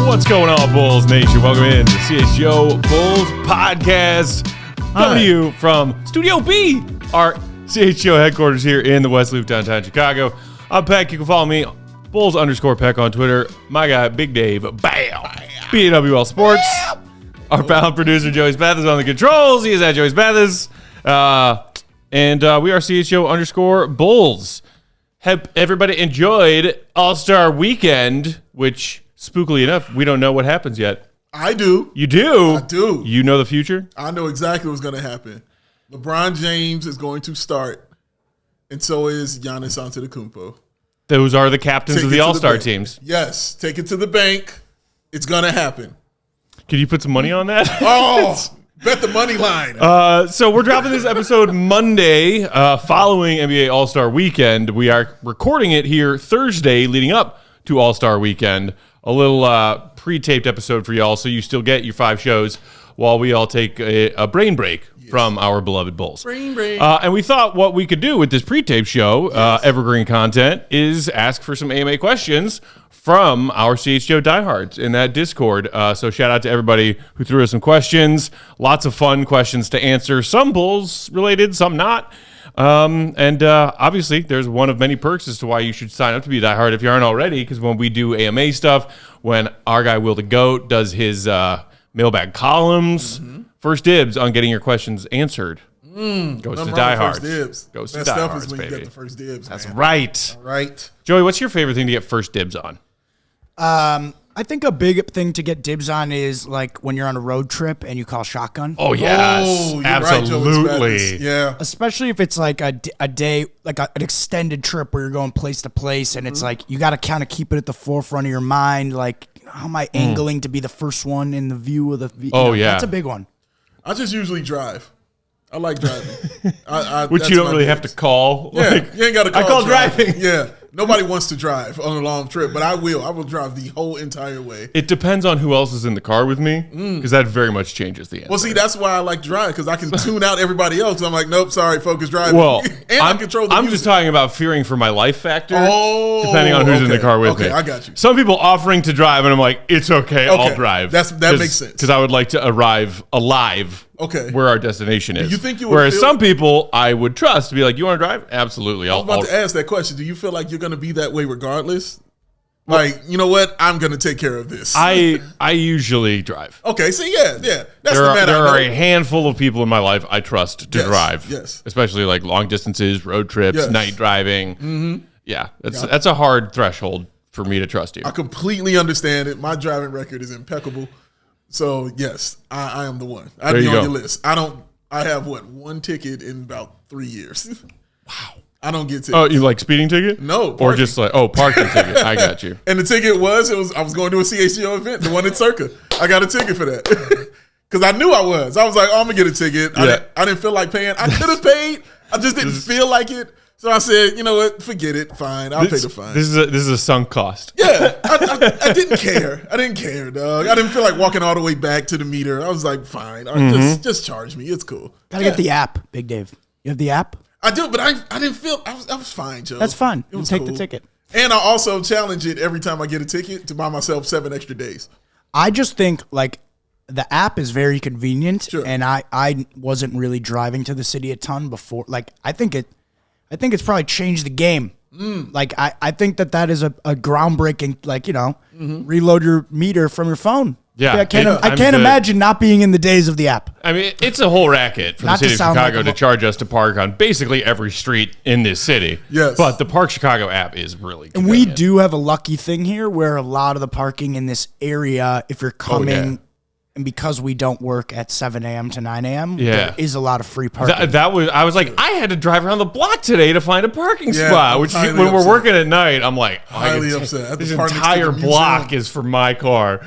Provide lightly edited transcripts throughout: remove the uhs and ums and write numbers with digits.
What's going on, Bulls Nation? Welcome in to CHGO Bulls Podcast. Coming to you from Studio B, our CHGO headquarters here in the West Loop, downtown Chicago. I'm Peck. You can follow me, Bulls_Peck on Twitter. My guy, Big Dave, BAWL Sports. Our pal producer, Joey Spathis, on the controls. He is at Joey Spathis. And we are CHGO_Bulls. Have everybody enjoyed All-Star Weekend, which... spookily enough, we don't know what happens yet. I do. You do? I do. You know the future? I know exactly what's going to happen. LeBron James is going to start, and so is Giannis Antetokounmpo. Those are the captains of the All-Star teams. Yes. Take it to the bank. It's going to happen. Could you put some money on that? Oh, bet the money line. So we're dropping this episode Monday following NBA All-Star Weekend. We are recording it here Thursday leading up to All-Star Weekend. A little pre-taped episode for y'all, so you still get your 5 shows while we all take a brain break from our beloved Bulls. Brain break. And we thought what we could do with this pre-taped show, evergreen content, is ask for some AMA questions from our CHGO diehards in that Discord. So shout out to everybody who threw us some questions. Lots of fun questions to answer. Some Bulls related, some not. And obviously, there's one of many perks as to why you should sign up to be a diehard if you aren't already, because when we do AMA stuff, when our guy Will the Goat does his mailbag columns, first dibs on getting your questions answered goes to diehards. Goes to diehards, is when baby. You get the first dibs. That's man. right. All right. Joey, what's your favorite thing to get first dibs on? I think a big thing to get dibs on is like when you're on a road trip and you call shotgun. Oh, yes. Oh, absolutely. Right, yeah. Especially if it's like a day, like an extended trip where you're going place to place and it's like you got to kind of keep it at the forefront of your mind. Like, how am I angling to be the first one in the view of the... yeah. That's a big one. I just usually drive. I like driving. Which you don't really have to call. Yeah, like, you ain't got to call. I call driving. Yeah. Nobody wants to drive on a long trip, but I will. I will drive the whole entire way. It depends on who else is in the car with me, because that very much changes the answer. Well, see, that's why I like driving, because I can tune out everybody else. I'm like, nope, sorry, focus driving. Well, and I control the I'm music. just talking about fearing for my life factor, depending on who's in the car with me. Okay, I got you. Some people offering to drive, and I'm like, it's okay, I'll drive. That makes sense. Because I would like to arrive alive where our destination is. Do you think you would Whereas some people I would trust to be like, you want to drive? Absolutely. I was about to ask that question. Do you feel like you're going to be that way regardless? Like, you know what? I'm going to take care of this. I usually drive. Okay, so yeah. That's There the are a handful of people in my life I trust to drive. Yes. Especially like long distances, road trips, night driving. Mm-hmm. Yeah, that's a hard threshold for me to trust you. I completely understand it. My driving record is impeccable. So, yes, I am the one. I'd be on your list. I have, one ticket in about 3 years. Wow. I don't get tickets. Oh, you like speeding ticket? No. Parking. Or just like, parking ticket. I got you. And the ticket I was going to a CHGO event, the one in Circa. I got a ticket for that. Because I knew I was. I was like, I'm going to get a ticket. Yeah. I didn't feel like paying. I could have paid. I just didn't feel like it. So I said, you know what? Forget it. Fine. I'll pay the fine. This is a sunk cost. Yeah. I didn't care. I didn't care, dog. I didn't feel like walking all the way back to the meter. I was like, fine. Just charge me. It's cool. Gotta get the app, Big Dave. You have the app? I do, but I didn't feel, I was fine, Joe. That's fine. It was take cool. the ticket. And I also challenge it every time I get a ticket to buy myself 7 extra days. I just think like the app is very convenient, Sure. and I wasn't really driving to the city a ton before. Like I think it's probably changed the game. Like I think that is a groundbreaking, like, reload your meter from your phone. Yeah, I can't imagine not being in the days of the app. I mean, it's a whole racket for the Not to city of sound Chicago like to charge us to park on basically every street in this city. Yes. But the Park Chicago app is really And we do have a lucky thing here where a lot of the parking in this area, if you're coming, And because we don't work at 7 a.m. to 9 a.m., Yeah. there is a lot of free parking. I was like, I had to drive around the block today to find a parking spot. I'm Which highly when we're upset. working at night, I'm like, Highly upset. I have This to park next to entire the museum. block is for my car.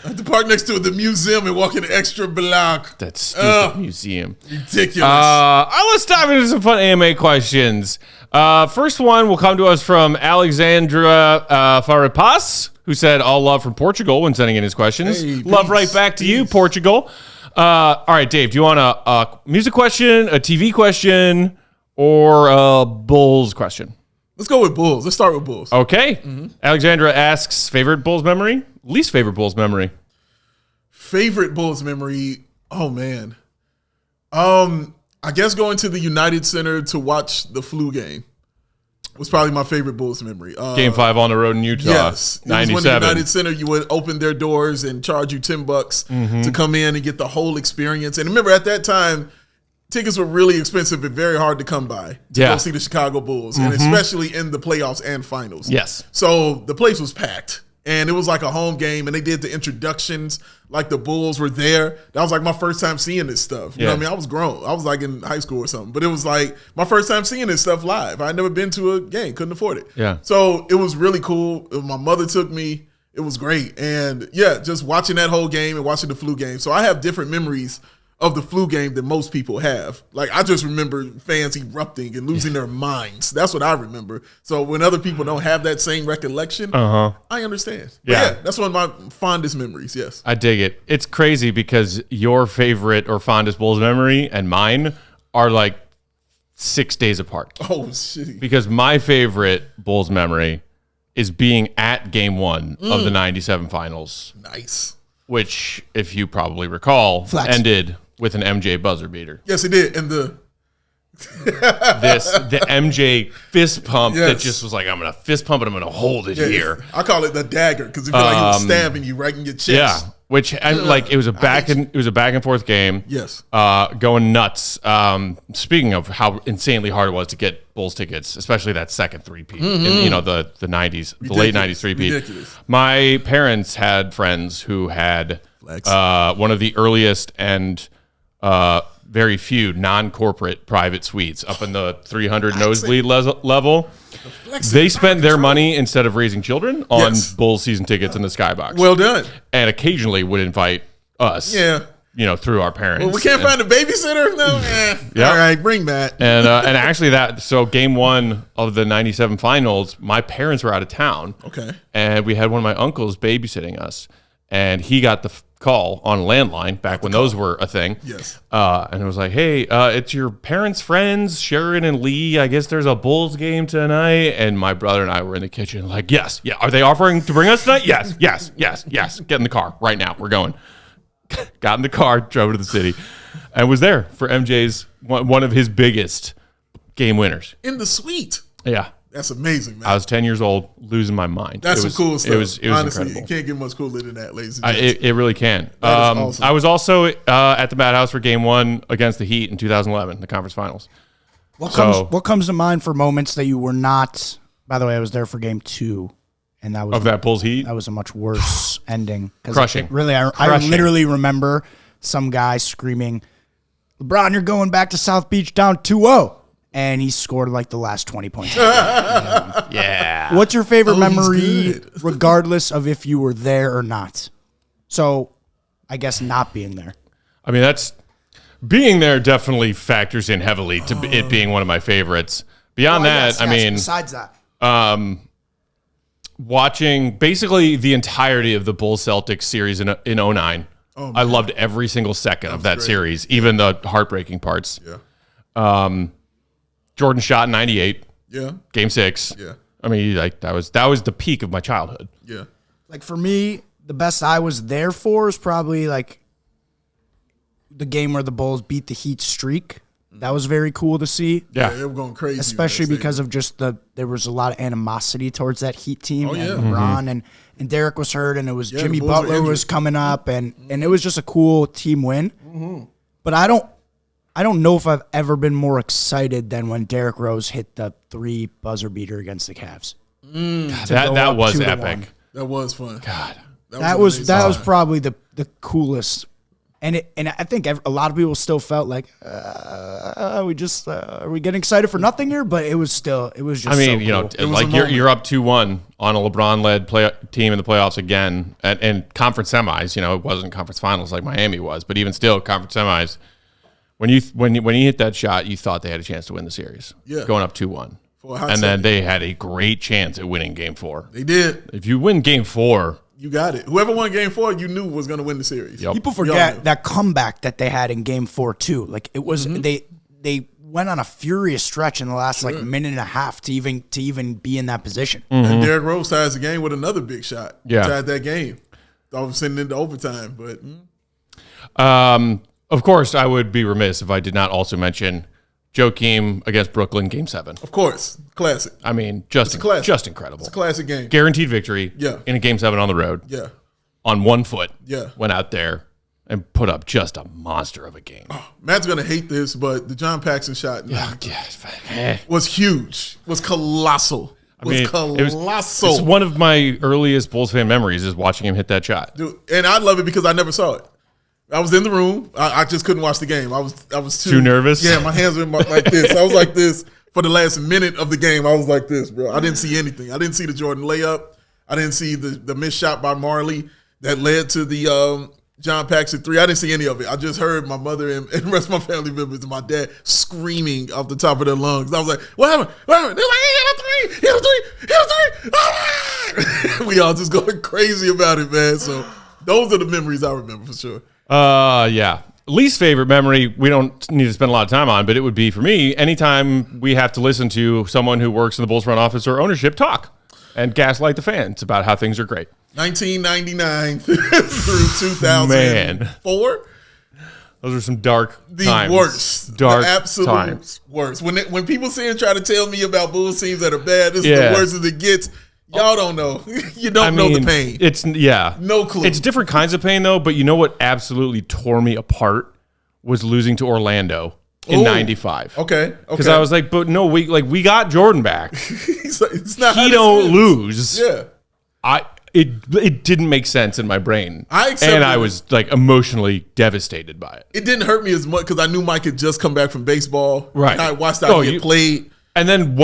I have to park next to the museum and walk in an extra block. That stupid museum. Ridiculous. All right, let's dive into some fun AMA questions. First one will come to us from Alexandra Faripas, who said all love from Portugal when sending in his questions. Hey, love peace, right back to you, peace. Portugal. All right, Dave, do you want a music question, a TV question, or a Bulls question? Let's go with Bulls. Let's start with Bulls. Okay. Alexandra asks, favorite Bulls memory, least favorite Bulls memory. Favorite Bulls memory? Oh, man. I guess going to the United Center to watch the flu game was probably my favorite Bulls memory. Game 5 on the road in Utah. Yes. It was when the 97. United Center, you would open their doors and charge you $10 to come in and get the whole experience. And remember, at that time, tickets were really expensive and very hard to come by to Yeah. go see the Chicago Bulls, and especially in the playoffs and finals. Yes. So the place was packed, and it was like a home game, and they did the introductions like the Bulls were there. That was like my first time seeing this stuff. You know what I mean? I was grown. I was like in high school or something, but it was like my first time seeing this stuff live. I'd never been to a game, couldn't afford it. Yeah. So it was really cool. My mother took me. It was great. And yeah, just watching that whole game and watching the flu game. So I have different memories of the flu game than most people have. Like, I just remember fans erupting and losing their minds. That's what I remember. So when other people don't have that same recollection, I understand. But Yeah. yeah, that's one of my fondest memories, yes. I dig it. It's crazy because your favorite or fondest Bulls memory and mine are like 6 days apart. Oh, shit. Because my favorite Bulls memory is being at game 1 of the 97 finals, Nice. which, if you probably recall, Flex. ended with an MJ buzzer beater. Yes, it did. And the The MJ fist pump that Yes. just was like, I'm going to fist pump it, I'm going to hold it here. I call it the dagger because it feel like he was stabbing you right in your chest. Yeah. Which, and like, it was a back and forth game. Yes. Going nuts. Speaking of how insanely hard it was to get Bulls tickets, especially that second three-peat in, the 90s, the late 90s three-peat. Ridiculous. My parents had friends who had one of the earliest and very few non-corporate private suites up in the 300 nosebleed level. They spent their money instead of raising children on Bulls season tickets in the Skybox. Well done. And occasionally would invite us. Yeah. Through our parents. Well, we can't find a babysitter? No? Yeah. All right, bring Matt. And actually so game 1 of the 97 finals, my parents were out of town. Okay. And we had one of my uncles babysitting us. And he got the call on a landline back when those were a thing. Yes. And it was like, hey, it's your parents' friends, Sharon and Lee. I guess there's a Bulls game tonight. And my brother and I were in the kitchen like, yes. Yeah. Are they offering to bring us tonight? Yes. Get in the car right now. We're going. Got in the car, drove to the city, and was there for MJ's one of his biggest game winners. In the suite. Yeah. That's amazing, man. I was 10 years old, losing my mind. That's some cool stuff. It was Honestly, incredible. it can't get much cooler than that, ladies and gentlemen. It really can. That is awesome. I was also at the Madhouse for game 1 against the Heat in 2011, the conference finals. What comes to mind for moments that you were not? By the way, I was there for game 2, and that was Of that Bulls Heat? That was a much worse ending. 'Cause Crushing. I Crushing. literally remember some guy screaming, "LeBron, you're going back to South Beach down 2-0." And he scored like the last 20 points. Yeah. What's your favorite Oh, he's memory, good. regardless of if you were there or not? So, I guess not being there. I mean, being there definitely factors in heavily to it being one of my favorites. Beyond that, besides that, watching basically the entirety of the Bulls Celtics series in 09. I loved every single second of that great. series, even the heartbreaking parts. Yeah. Jordan shot in 98, Yeah. game 6. Yeah. I mean, like that was the peak of my childhood. Yeah. like for me, the best I was there for is probably like the game where the Bulls beat the Heat streak. That was very cool to see. Yeah. They were going crazy. Especially man. because of just there was a lot of animosity towards that Heat team. Oh, yeah. And LeBron and Derrick was hurt, and it was Yeah, Jimmy the Bulls were Butler was injured. coming up, and it was just a cool team win. But I don't know if I've ever been more excited than when Derrick Rose hit the 3 buzzer beater against the Cavs. That was 2-1. epic. That was fun. God. That was amazing. probably the coolest And I think a lot of people still felt like, are we getting excited for nothing here? But it was just. I mean, so cool. Like you're up 2-1 on a LeBron-led team in the playoffs again, and conference semis. It wasn't conference finals like Miami was, but even still, conference semis. When you hit that shot, you thought they had a chance to win the series. Yeah, going up 2-1, and then they had a great chance at winning Game 4. They did. If you win Game 4. You got it. Whoever won Game 4, you knew was going to win the series. Yep. People forget that comeback that they had in Game 4 too. Like it was, they went on a furious stretch in the last minute and a half to even be in that position. Mm-hmm. And Derrick Rose ties the game with another big shot. Yeah, tied that game. All of a sudden into overtime. But of course, I would be remiss if I did not also mention Joakim against Brooklyn, Game 7. Of course. Classic. I mean, just incredible. It's a classic game. Guaranteed victory in a Game 7 on the road. Yeah. On 1 foot. Yeah. Went out there and put up just a monster of a game. Oh, Matt's going to hate this, but the John Paxson shot was huge. Was colossal. It's one of my earliest Bulls fan memories is watching him hit that shot. Dude, and I love it because I never saw it. I was in the room. I just couldn't watch the game. I was too nervous. Yeah, my hands were like this. I was like this for the last minute of the game. I was like this, bro. I didn't see anything. I didn't see the Jordan layup. I didn't see the missed shot by Marley that led to the John Paxson 3. I didn't see any of it. I just heard my mother and the rest of my family members and my dad screaming off the top of their lungs. I was like, what happened? What happened? They're like, he hit a 3. Ah! We all just going crazy about it, man. So those are the memories I remember for sure. Yeah. Least favorite memory, we don't need to spend a lot of time on, but it would be for me anytime we have to listen to someone who works in the Bulls front office or ownership talk and gaslight the fans about how things are great. 1999 through 2004. Man. Those are some dark times. Worst. Dark the absolute times. Worst. When people sit and try to tell me about Bulls teams that are bad, this is the worst as it gets. Y'all don't know. You don't know the pain. No clue. It's different kinds of pain, though, but you know what absolutely tore me apart was losing to Orlando in 95. Okay. Because I was like, but no, we got Jordan back. It's not he don't lose. Yeah. It didn't make sense in my brain. I was like emotionally devastated by it. It didn't hurt me as much because I knew Mike had just come back from baseball. Right. And I watched how he played. And then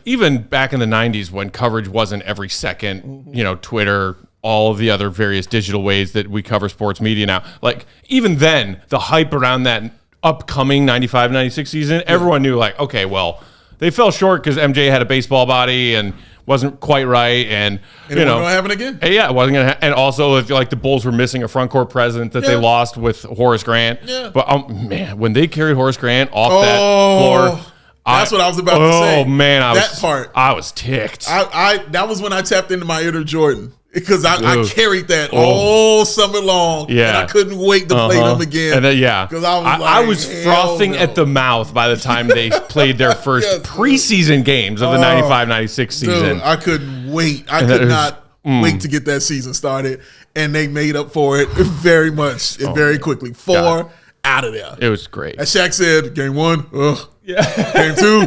even back in the 90s when coverage wasn't every second, Twitter, all of the other various digital ways that we cover sports media now. Like even then, the hype around that upcoming 95-96 season, everyone knew okay, well, they fell short because MJ had a baseball body and wasn't quite right, and it wasn't gonna happen again. Yeah, it wasn't gonna. And also, if the Bulls were missing a front court presence that they lost with Horace Grant. Yeah. But man, when they carried Horace Grant off that floor. That's what I was about to say. Oh man, I was ticked. That was when I tapped into my inner Jordan because I carried that all summer long. Yeah, and I couldn't wait to play them again. And then, because I was frothing at the mouth by the time they played their first preseason games of the 95-96 season. Dude, I couldn't wait. I could not wait to get that season started, and they made up for it very much and very quickly. 4 out of there. It was great. As Shaq said, game 1, ugh. Yeah. Game 2,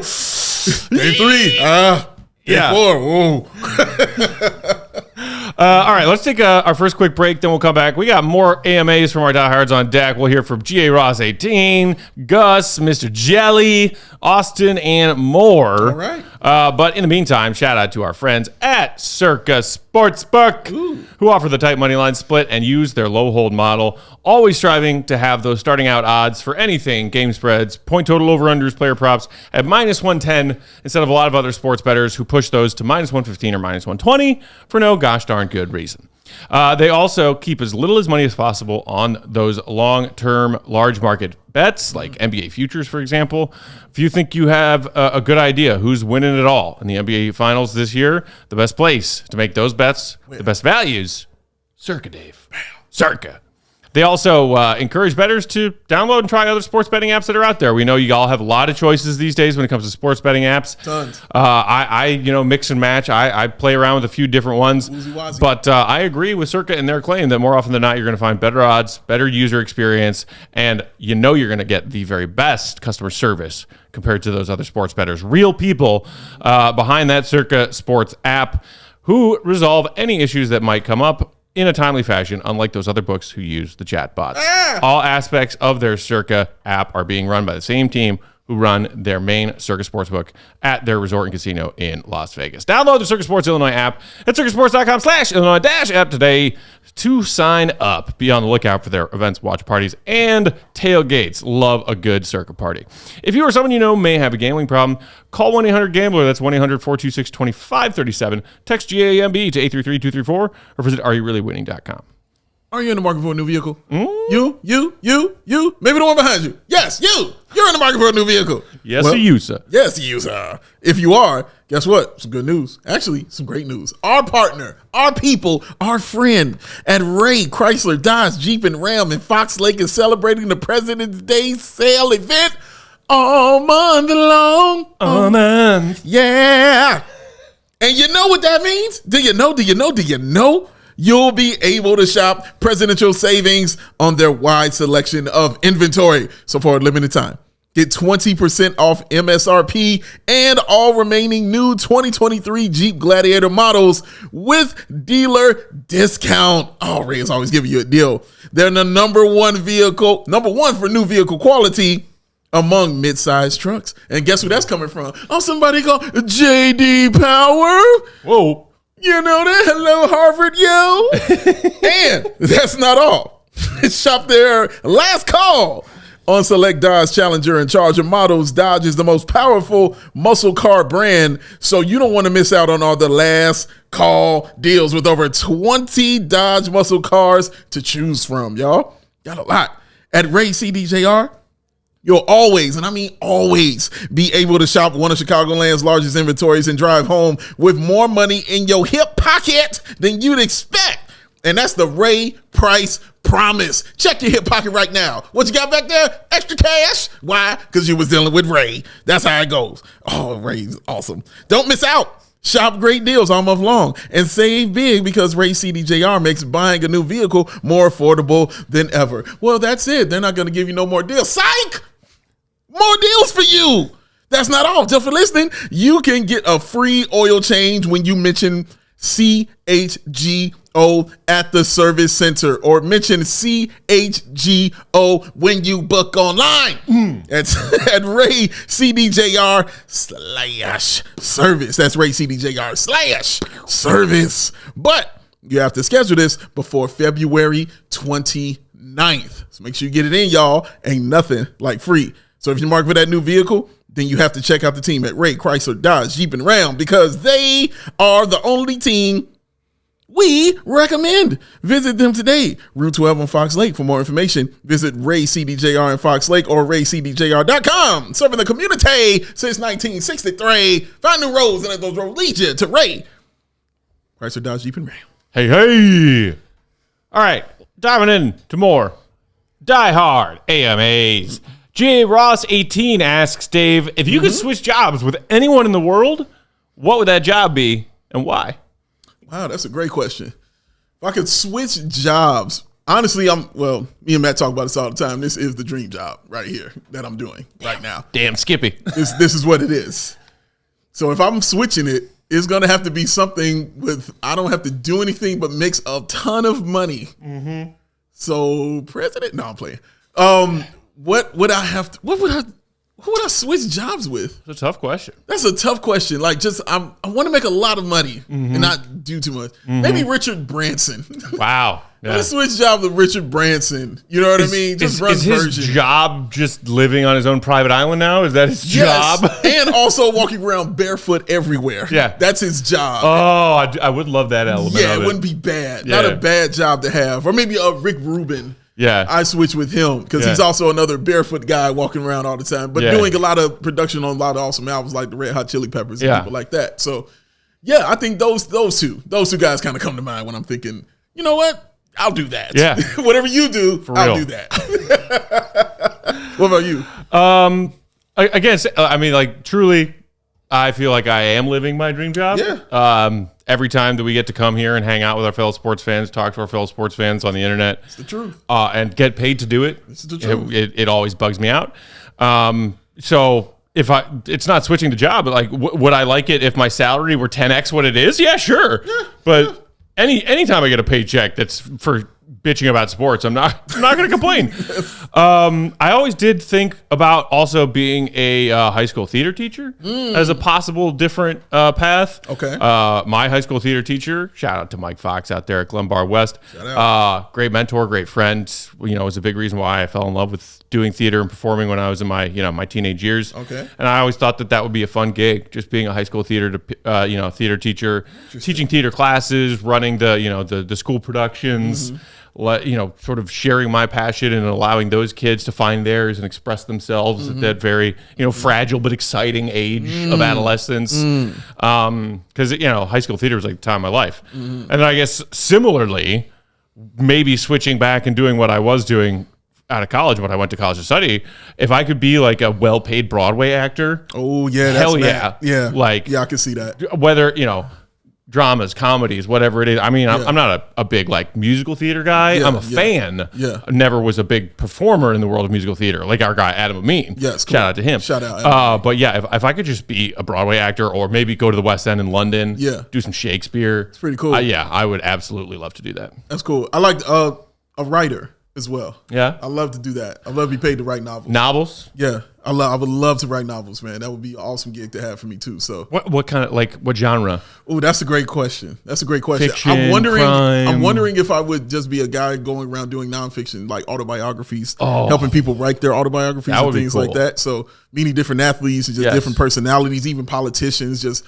game 3, game 4, whoa. All right, let's take our first quick break, then we'll come back. We got more AMAs from our diehards on deck. We'll hear from G.A. Ross 18, Gus, Mr. Jelly, Austin, and more. All right. But in the meantime, shout out to our friends at Circa Sportsbook, who offer the tight money line split and use their low hold model, always striving to have those starting out odds for anything, game spreads, point total over-unders, player props at -110 instead of a lot of other sports bettors who push those to -115 or -120 for no gosh darn good reason. They also keep as little as money as possible on those long-term large market bets like NBA futures, for example. If you think you have a good idea who's winning it all in the NBA Finals this year, the best place to make those bets, the best values, Circa, Dave. Circa. They also encourage bettors to download and try other sports betting apps that are out there. We know you all have a lot of choices these days when it comes to sports betting apps. Tons. I mix and match. I play around with a few different ones. But I agree with Circa and their claim that more often than not, you're going to find better odds, better user experience, and you're going to get the very best customer service compared to those other sports bettors. Real people behind that Circa Sports app who resolve any issues that might come up in a timely fashion, unlike those other books who use the chat bots. All aspects of their Circa app are being run by the same team who run their main Circa Sportsbook at their resort and casino in Las Vegas. Download the Circa Sports Illinois app at circasports.com/Illinois-app today to sign up. Be on the lookout for their events, watch parties, and tailgates. Love a good Circa party. If you or someone you know may have a gambling problem, call 1-800-GAMBLER. That's 1-800-426-2537. Text GAMB to 833-234 or visit areyourreallywinning.com. Are you in the market for a new vehicle? You. Maybe the one behind you. Yes, you. You're in the market for a new vehicle. Yes, you, sir. Yes, you, sir. If you are, guess what? Some good news. Actually, some great news. Our partner, our people, our friend at Ray Chrysler, Dodge, Jeep, and Ram in Fox Lake is celebrating the President's Day sale event all month long. Oh, man. Yeah. And you know what that means? Do you know? You'll be able to shop presidential savings on their wide selection of inventory. So for a limited time, get 20% off MSRP and all remaining new 2023 Jeep Gladiator models with dealer discount. Oh, Ray is always giving you a deal. They're the number one for new vehicle quality among mid-sized trucks. And guess who that's coming from? Oh, somebody called J.D. Power. Whoa. You know that? Hello, Harvard, yo. And that's not all. Shop their last call on select Dodge Challenger and Charger models. Dodge is the most powerful muscle car brand, so you don't want to miss out on all the last call deals with over 20 Dodge muscle cars to choose from, y'all. Got a lot. At Ray CDJR, you'll always, and I mean always, be able to shop one of Chicagoland's largest inventories and drive home with more money in your hip pocket than you'd expect. And that's the Ray Price Promise. Check your hip pocket right now. What you got back there? Extra cash? Why? Because you was dealing with Ray. That's how it goes. Oh, Ray's awesome. Don't miss out. Shop great deals all month long and save big because Ray CDJR makes buying a new vehicle more affordable than ever. Well, that's it. They're not going to give you no more deals. Psych! More deals for you. That's not all. Just for listening, you can get a free oil change when you mention CHGO at the service center or mention CHGO when you book online. At Ray CDJR /service. That's Ray CDJR /service. But you have to schedule this before February 29th. So make sure you get it in, y'all. Ain't nothing like free. So if you're marked for that new vehicle, then you have to check out the team at Ray Chrysler, Dodge, Jeep, and Ram because they are the only team we recommend. Visit them today. Route 12 on Fox Lake. For more information, visit Ray CDJR in Fox Lake or raycdjr.com. Serving the community since 1963. Find new roads and let those roads lead you to Ray Chrysler, Dodge, Jeep, and Ram. Hey. All right. Diving into more Die Hard AMAs. G.A. Ross 18 asks Dave, if you could switch jobs with anyone in the world, what would that job be and why? Wow, that's a great question. If I could switch jobs, honestly, me and Matt talk about this all the time. This is the dream job right here that I'm doing right now. Damn Skippy. This is what it is. So if I'm switching it, it's going to have to be something with, I don't have to do anything but makes a ton of money. So president? No, I'm playing. What would I switch jobs with? That's a tough question. That's a tough question. Like, I want to make a lot of money and not do too much. Maybe Richard Branson. Wow. Yeah. Let's switch jobs with Richard Branson. You know what I mean? Is his job just living on his own private island now? Is that his job? And also walking around barefoot everywhere. Yeah. That's his job. Oh, I would love that element of it wouldn't be bad. Yeah. Not a bad job to have. Or maybe Rick Rubin. Yeah, I switch with him because he's also another barefoot guy walking around all the time, but doing a lot of production on a lot of awesome albums like the Red Hot Chili Peppers and people like that. So, I think those two guys kind of come to mind when I'm thinking, you know what? I'll do that. Yeah, whatever you do, I'll do that. What about you? I guess truly, I feel like I am living my dream job. Yeah. Every time that we get to come here and hang out with our fellow sports fans, talk to our fellow sports fans on the internet, it's the truth, and get paid to do it, it's the truth. It always bugs me out. So if it's not switching the job, but like, would I like it if my salary were 10x what it is? Yeah, sure. Yeah, but anytime I get a paycheck that's for bitching about sports, I'm not going to complain. I always did think about also being a high school theater teacher as a possible different path. Okay. My high school theater teacher, shout out to Mike Fox out there at Glenbar West. Great mentor, great friend. Was a big reason why I fell in love with doing theater and performing when I was in my my teenage years. Okay. And I always thought that would be a fun gig, just being a high school theater theater teacher, teaching theater classes, running the school productions. Sort of sharing my passion and allowing those kids to find theirs and express themselves at that very, fragile but exciting age of adolescence. Because, high school theater was like the time of my life. And I guess similarly, maybe switching back and doing what I was doing out of college when I went to college to study, if I could be like a well-paid Broadway actor. Oh, yeah. Hell yeah. Yeah. Yeah, I can see that. Whether, dramas, comedies, whatever it is. I mean, I'm not a big like musical theater guy. I'm a fan. Yeah. Never was a big performer in the world of musical theater, like our guy Adam Amin. Yes. Cool. Shout out to him. Shout out. Adam. But yeah, if I could just be a Broadway actor or maybe go to the West End in London, do some Shakespeare. It's pretty cool. I would absolutely love to do that. That's cool. I like a writer as well. Yeah. I love to do that. I love to be paid to write novels. Novels? Yeah. I would love to write novels, man. That would be an awesome gig to have for me too. So what kind of what genre? Oh, that's a great question. Fiction, I'm crime. wondering if I would just be a guy going around doing nonfiction, like autobiographies, helping people write their autobiographies and things like that. So meeting different athletes and just different personalities, even politicians, just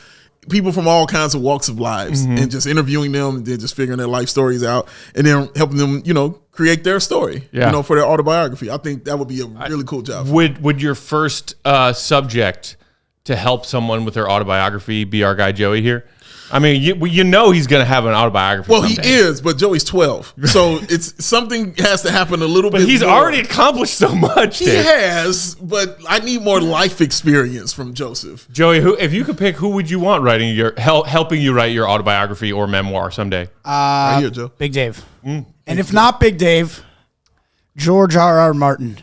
people from all kinds of walks of lives, and just interviewing them and then just figuring their life stories out and then helping them, create their story, for their autobiography. I think that would be a really cool job. Would your first subject to help someone with their autobiography be our guy Joey here? I mean, he's going to have an autobiography. Well, someday. he is, but Joey's 12, so it's something has to happen a little bit. But he's more. already accomplished so much. He has, but I need more life experience from Joseph. Joey, if you could pick, who would you want writing helping you write your autobiography or memoir someday? Right here, Joe. Big Dave. And if not Big Dave, George R.R. Martin,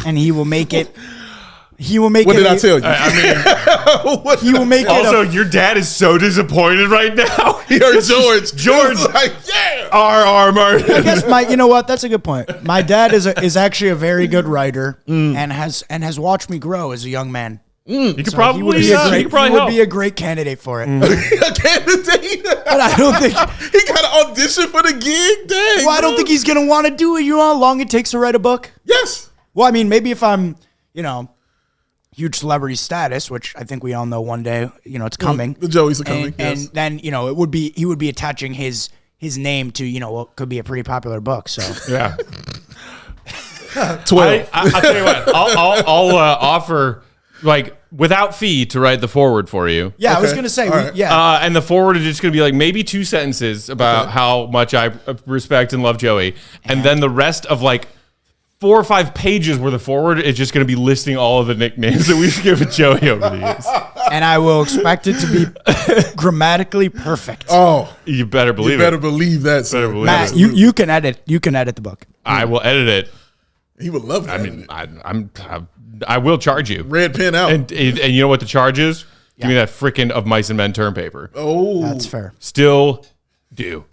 and he will make it. He will make what it. What did I tell you? I mean, he will make also, it. Also, your dad is so disappointed right now. He heard George. George, like, yeah. R.R. Martin. I guess you know what? That's a good point. My dad is actually a very good writer and has watched me grow as a young man. You could probably be a great candidate for it. A candidate, but I don't think he got to audition for the gig. Dang. Well, I don't think he's gonna want to do it. You know how long it takes to write a book? Yes. Well, I mean, maybe if I'm, huge celebrity status, which I think we all know one day, it's coming. The Joeys are coming, and then he would be attaching his name to what could be a pretty popular book. So yeah. 12. I'll tell you what. I'll offer without fee to write the forward for you. Yeah, okay. I was gonna say right. yeah. And the forward is just gonna be maybe 2 sentences about how much I respect and love Joey, and then the rest of 4 or 5 pages worth of forward is just going to be listing all of the nicknames that we've given Joey over the years. And I will expect it to be grammatically perfect. Oh, you better believe it. You better believe that, sir. Matt, you can edit. You can edit the book. I will edit it. He would love that. I mean, I will charge you. Red pen out. And you know what the charge is? Give me that frickin' Of Mice and Men term paper. Oh, that's fair. Still do.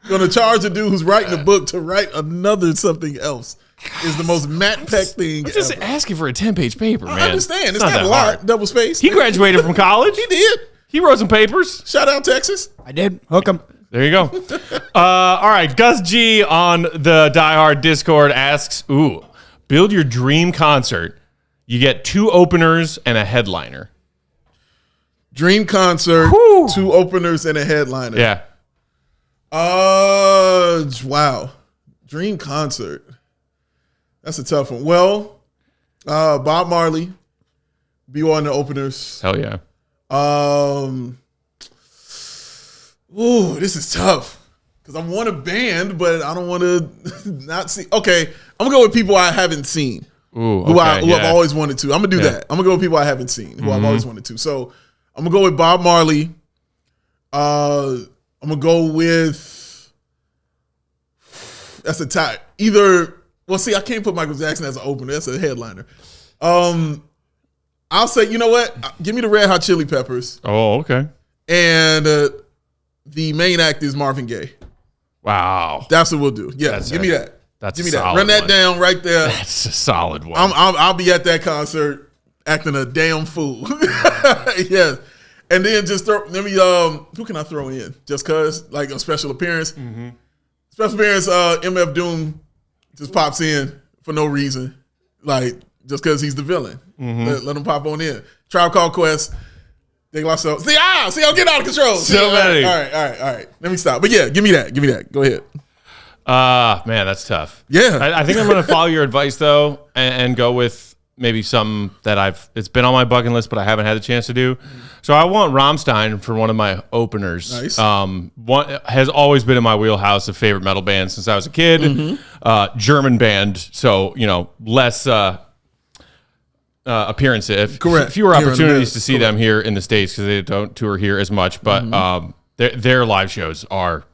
Gonna charge a dude who's writing a book to write another something else is the most Matt Peck thing. I'm just asking for a 10-page paper, man. I understand. It's not a lot. Hard. Double space. He graduated from college. He did. He wrote some papers. Shout out Texas. I did. Hook him. There you go. All right. Gus G on the Die Hard Discord asks, build your dream concert. You get 2 openers and a headliner. Dream concert, 2 openers and a headliner. Yeah. Wow. Dream concert. That's a tough one. Well, Bob Marley, be one of the openers. Hell yeah. This is tough because I want a band, but I don't want to not see. Okay, I'm gonna go with people I haven't seen. Who I've always wanted to. I'm gonna do that. I'm gonna go with people I haven't seen who I've always wanted to. So I'm gonna go with Bob Marley. I'm gonna go with. That's a tie. Well, see, I can't put Michael Jackson as an opener. That's a headliner. I'll say, you know what? Give me the Red Hot Chili Peppers. Oh, okay. And the main act is Marvin Gaye. Wow. That's what we'll do. Yeah, give me that. That's give me a that. solid Run that one. down right there. That's a solid one. I'll be at that concert acting a damn fool. Yes. And then just who can I throw in? Just cause like a special appearance. Mm-hmm. Special appearance, MF Doom just pops in for no reason. Like just cause he's the villain. Mm-hmm. Let him pop on in. Tribe Called Quest. They lost up. See, I'm getting out of control. So many. All right. Let me stop. But yeah, give me that. Go ahead. Man, that's tough. Yeah. I think I'm going to follow your advice, though, and go with maybe something that it's been on my bucket list, but I haven't had the chance to do. So I want Rammstein for one of my openers. Nice. One has always been in my wheelhouse of favorite metal bands since I was a kid. Mm-hmm. German band, so, less appearances. Correct. Fewer opportunities to see them here in the States because they don't tour here as much, but their live shows are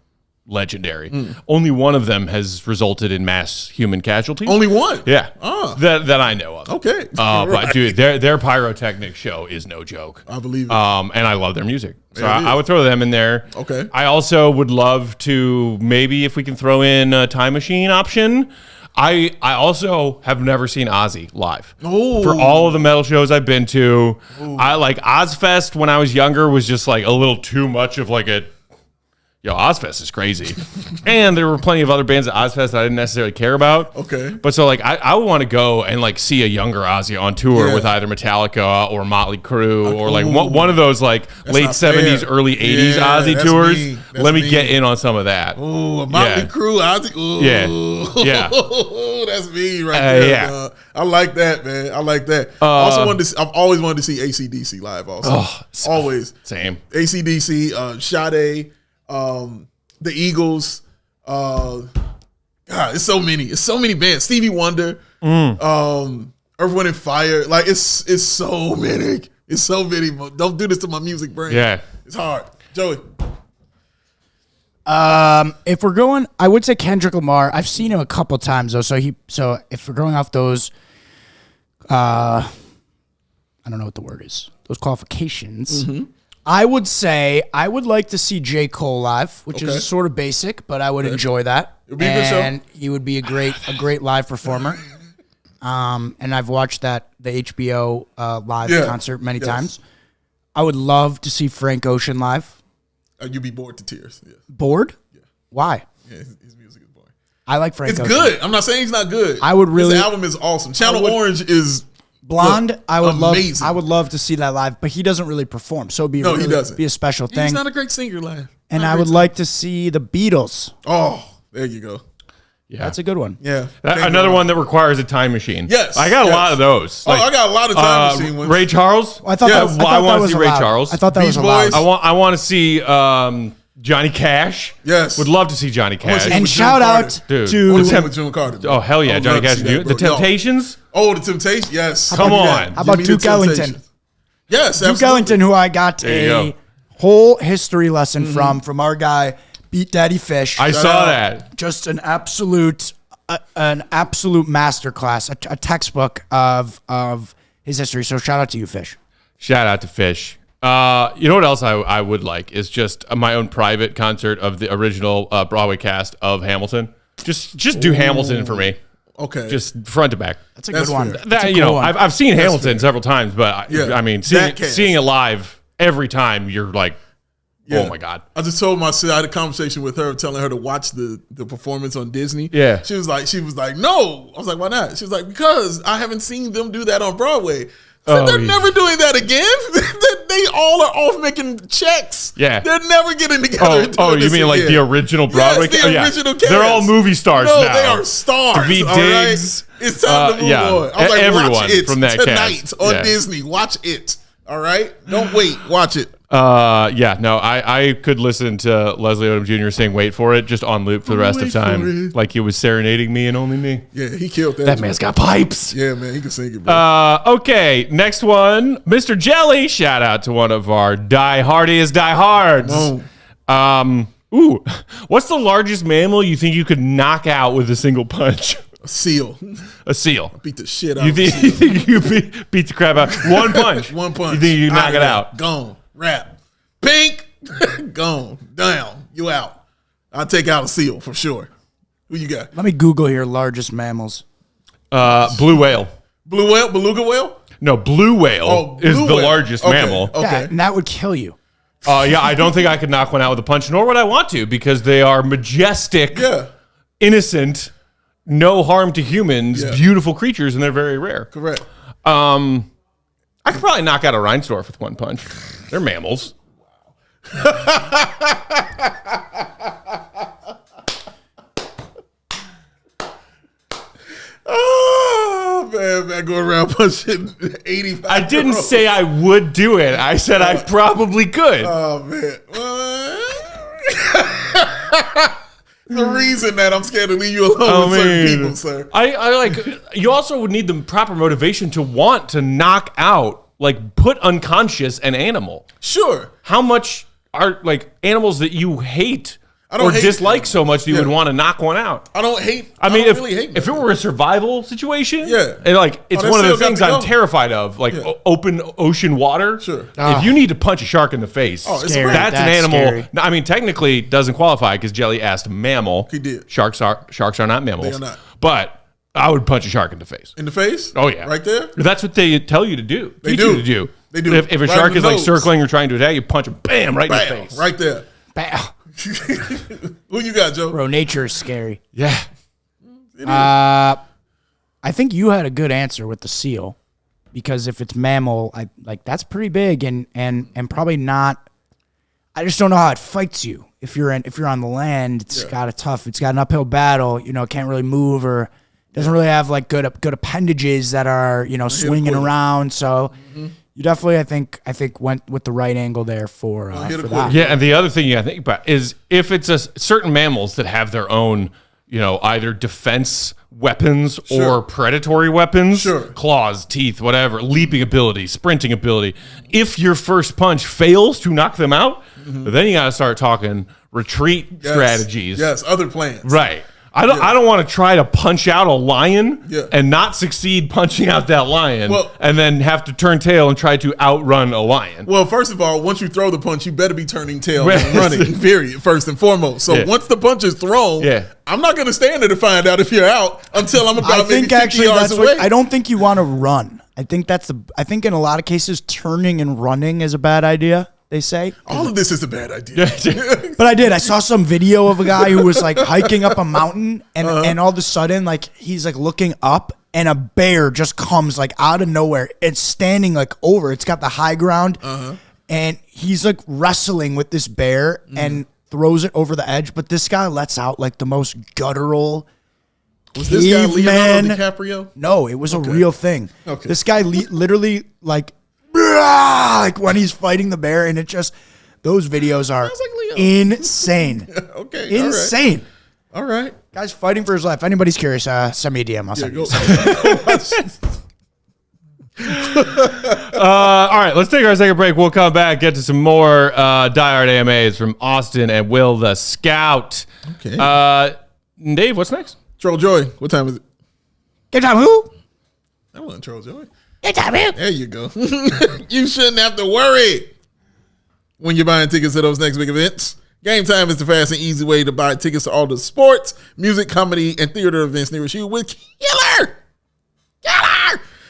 legendary. Only one of them has resulted in mass human casualties. Only one? Yeah. That I know of. Okay. But dude, their pyrotechnic show is no joke. I believe it. And I love their music. So I would throw them in there. Okay. I also would love to, maybe if we can throw in a Time Machine option. I also have never seen Ozzy live. Oh. For all of the metal shows I've been to, I like Ozfest when I was younger was just like a little too much of like a, Ozfest is crazy. And there were plenty of other bands at Ozfest that I didn't necessarily care about. Okay. But so like I would want to go and like see a younger Ozzy on tour with either Metallica or Motley Crue or like one of those like late 70s, early 80s Ozzy tours. Let me get in on some of that. Oh, a Motley Crue, Ozzy. Ooh. Yeah. That's me right there. Yeah. I like that, man. I like that. I've always wanted to see AC/DC live also. Always. Same. AC/DC, Sade, the Eagles, God, it's so many bands. Stevie Wonder, Earth, Wind and Fire. Like it's so many. It's so many. Don't do this to my music brain. Yeah, it's hard. Joey. If we're going, I would say Kendrick Lamar. I've seen him a couple times though. So if we're going off those, I don't know what the word is. Those qualifications. Mm-hmm. I would say I would like to see J. Cole live, which is sort of basic, but I would enjoy that. It would be a good show. And he would be a great live performer. And I've watched the HBO live concert many times. I would love to see Frank Ocean live. You'd be bored to tears. Yes. Bored? Yeah. Why? Yeah, his music is boring. I like Frank Ocean. It's good. I'm not saying he's not good. I would really. His album is awesome. Channel Orange is Blonde. I would amazing. I would love to see that live, but he doesn't really perform. So he doesn't. Be a special thing. He's not a great singer live. And I would like to see the Beatles. Oh, there you go. Yeah, that's a good one. Yeah, another one that requires a time machine. Yes, I got a lot of those. I got a lot of time machine ones. Ray Charles. I thought I want to see Ray Charles. I thought that was allowed. I want to see Johnny Cash. Yes, would love to see Johnny Cash. And shout out to June Carter. Oh hell yeah, Johnny Cash. The Temptations. Oh, the Temptations. Yes. Come on. How about Duke Ellington? Yes, Duke Ellington, who I got a whole history lesson from our guy Beat Daddy Fish. I saw that. Just an absolute masterclass, a textbook of his history. So shout out to you, Fish. Shout out to Fish. You know what else I would like is just my own private concert of the original Broadway cast of Hamilton. Just do Hamilton for me. Okay. Just front to back. That's a good one. I've seen Hamilton several times, but I mean, seeing it live every time, you're like, oh my God. I just told myself, I had a conversation with her, telling her to watch the performance on Disney. Yeah. She was like, no. I was like, why not? She was like, because I haven't seen them do that on Broadway. So they're never doing that again. They all are off making checks. Yeah. They're never getting together. Oh, you mean like the original Broadway? Yes, the original cast. They're all movie stars now. They are stars. V. Diggs. Right? It's time to move on. I was like, everyone watch it from that tonight cast. on Disney. Watch it. All right? Don't wait. Watch it. I could listen to Leslie Odom Jr. sing "Wait for It" just on loop for the rest of time, like he was serenading me and only me. Yeah, he killed that. That man's got pipes. Yeah, man, he can sing it, bro. Okay, next one, Mr. Jelly. Shout out to one of our die-hardiest diehards. What's the largest mammal you think you could knock out with a single punch? A seal. A seal. I beat the shit out you of a seal. You think you beat the crap out? One punch. One punch. You think you knock it out? Gone. Rap. Pink. Gone. Down. You out. I'll take out a seal for sure. Who you got? Let me Google here largest mammals. Blue whale. Blue whale? Beluga whale? No, blue whale is the largest mammal. Okay. Yeah, and that would kill you. Yeah, I don't think I could knock one out with a punch, nor would I want to, because they are majestic, innocent, no harm to humans, beautiful creatures, and they're very rare. Correct. I could probably knock out a Reinsdorf with one punch. They're mammals. Oh, man, going around punching 85. I didn't say I would do it. I said I probably could. Oh, man. The reason that I'm scared to leave you alone with certain people, sir. I like, you also would need the proper motivation to want to knock out, like, put unconscious an animal. Sure. How much are, like, animals that you hate or hate dislike so much that you would want to knock one out? I don't hate. I mean, don't really hate if it were a survival situation, and like it's one of the things I'm terrified of, like open ocean water. Sure. If you need to punch a shark in the face, that's an animal. Scary. I mean, technically doesn't qualify because Jelly asked mammal. He did. Sharks are not mammals. They are not. But I would punch a shark in the face. In the face? Oh yeah, right there. That's what they tell you to do. They Teach do. you to do. They do. If a Right shark in is the like nose. circling or trying to attack you, punch him, bam, right in the face. Right there. Bam. Who you got, Joe? Bro, nature is scary. Yeah. I think you had a good answer with the seal, because if it's mammal, that's pretty big and probably not. I just don't know how it fights you. If you're on the land, it's got an uphill battle. You know, it can't really move or doesn't really have like good appendages that are swinging around. So. You definitely, I think, went with the right angle there for that. Yeah, and the other thing you got to think about is if it's certain mammals that have their own, either defense weapons or predatory weapons, claws, teeth, whatever, leaping ability, sprinting ability. If your first punch fails to knock them out, then you got to start talking retreat strategies. Yes, other plans. Right. I don't want to try to punch out a lion and not succeed punching out that lion and then have to turn tail and try to outrun a lion. Well, first of all, once you throw the punch, you better be turning tail and running, period, first and foremost. So once the punch is thrown, I'm not going to stand there to find out if you're out until I'm about maybe 50 yards away. I don't think you want to run. I think in a lot of cases, turning and running is a bad idea. They say all of this is a bad idea. But I saw some video of a guy who was like hiking up a mountain and all of a sudden like he's like looking up and a bear just comes like out of nowhere. It's standing like over. It's got the high ground and he's like wrestling with this bear and throws it over the edge. But this guy lets out like the most guttural. Was this guy Leonardo DiCaprio? No, it was a real thing. Okay. This guy literally like when he's fighting the bear, and those videos are insane. Okay, insane. All right, guy's fighting for his life. If anybody's curious, send me a DM. I'll send you. All right, let's take our second break. We'll come back, get to some more diehard AMAs from Austin and Will the Scout. Okay. Dave, what's next? Troll Joy. What time is it? Good time, who? That wasn't Troll Joy. Good time, who? There you go. You shouldn't have to worry when you're buying tickets to those next big events. Game Time is the fast and easy way to buy tickets to all the sports, music, comedy, and theater events nearest you with killer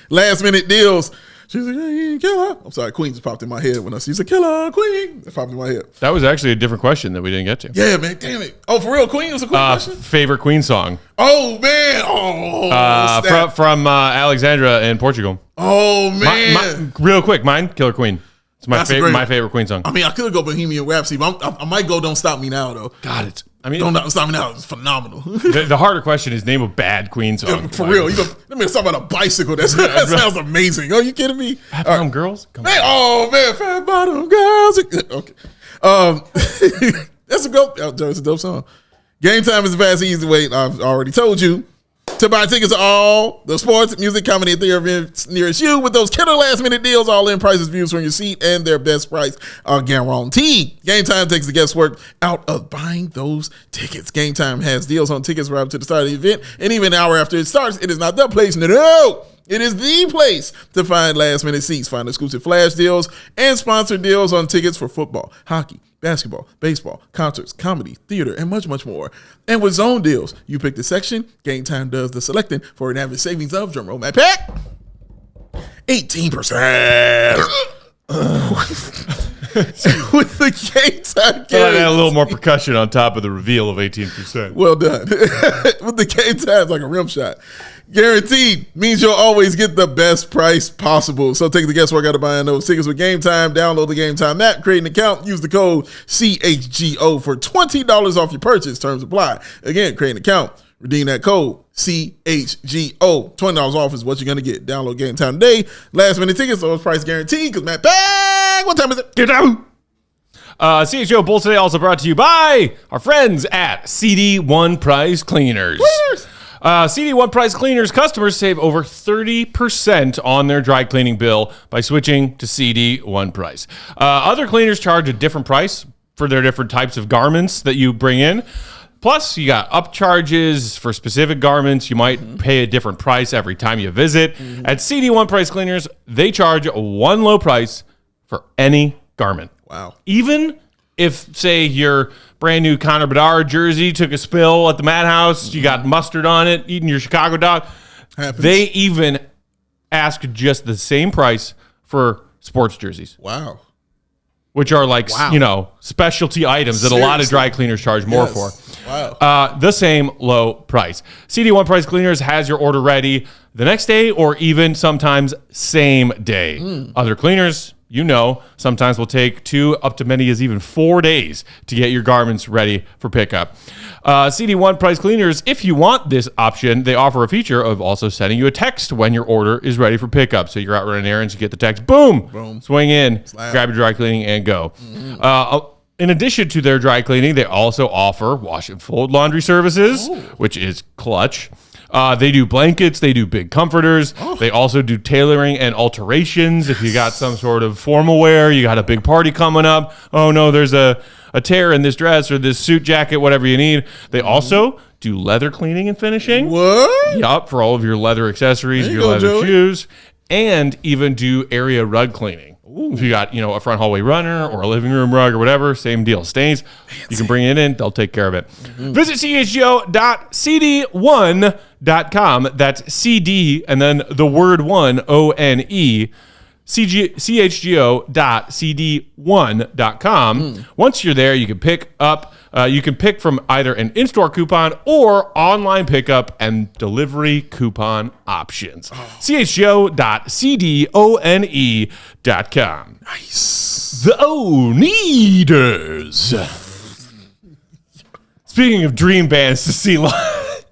last-minute deals. She's like, hey, killer. I'm sorry, Queen just popped in my head when she's a killer Queen. It popped in my head. That was actually a different question that we didn't get to. Yeah, man, damn it. Oh, for real, Queen? It was a Queen question? Favorite Queen song? Oh, man. Oh, from Alexandra in Portugal. Oh, man. Real quick, mine, Killer Queen. It's my favorite Queen song. I mean, I could go Bohemian Rhapsody, but I might go Don't Stop Me Now, though. God, Don't Stop Me Now is phenomenal. The harder question is name a bad Queen song. Yeah, for real. Let me talk about a bicycle. That sounds amazing. Are you kidding me? Fat Bottom Girls? Come on. Oh, man. Fat Bottom Girls. Okay. That's a dope song. Game Time is the fast and easy way. I've already told you to buy tickets to all the sports, music, comedy, and theater events nearest you with those killer last-minute deals, all-in prices, views from your seat, and their best price are guaranteed. Game Time takes the guesswork out of buying those tickets. Game Time has deals on tickets right up to the start of the event, and even an hour after it starts, it is not the place. No. It is the place to find last-minute seats, find exclusive flash deals, and sponsored deals on tickets for football, hockey, basketball, baseball, concerts, comedy, theater, and much, much more. And with zone deals, you pick the section, Game Time does the selecting for an average savings of, drumroll, Matt Pack, 18%. With the Game Time guarantee. Add a little more percussion on top of the reveal of 18%. Well done. With the Game Time, like a rim shot. Guaranteed means you'll always get the best price possible. So take the guesswork out of buying those tickets with Game Time. Download the Game Time app, create an account, use the code CHGO for $20 off your purchase. Terms apply. Again, create an account, redeem that code CHGO. $20 off is what you're going to get. Download Game Time today. Last minute tickets, lowest price guaranteed. Because Matt Bag, what time is it? Get down. CHGO Bulls today also brought to you by our friends at CD One Price Cleaners. CD One Price Cleaners customers save over 30% on their dry cleaning bill by switching to CD One Price. Other cleaners charge a different price for their different types of garments that you bring in. Plus, you got upcharges for specific garments. You might pay a different price every time you visit. At CD One Price Cleaners, they charge one low price for any garment. Wow. Even if, say, your brand new Connor Bedard jersey took a spill at the madhouse, you got mustard on it, eating your Chicago dog, they even ask just the same price for sports jerseys. Wow. Which are like, specialty items that a lot of dry cleaners charge more for. Wow. The same low price. CD One Price Cleaners has your order ready the next day or even sometimes same day. Other cleaners, sometimes will take 2 up to many as even 4 days to get your garments ready for pickup. CD One Price Cleaners, if you want this option, they offer a feature of also sending you a text when your order is ready for pickup. So you're out running errands, you get the text, boom. Swing in, grab your dry cleaning, and go. In addition to their dry cleaning, they also offer wash and fold laundry services, which is clutch. They do blankets. They do big comforters. They also do tailoring and alterations. If you got some sort of formal wear, you got a big party coming up. Oh, no, there's a tear in this dress or this suit jacket, whatever you need. They also do leather cleaning and finishing. What? Yup, for all of your leather accessories, your leather shoes, and even do area rug cleaning. If you got, a front hallway runner or a living room rug or whatever, same deal. Stains, you can bring it in. They'll take care of it. Visit chgo.cd1.com. That's CD and then the word one, O-N-E. chgo.cd1.com. Once you're there, you can pick up. You can pick from either an in-store coupon or online pickup and delivery coupon options. chgo.cdone.com. Nice. The Oneaters. Speaking of dream bands to see live.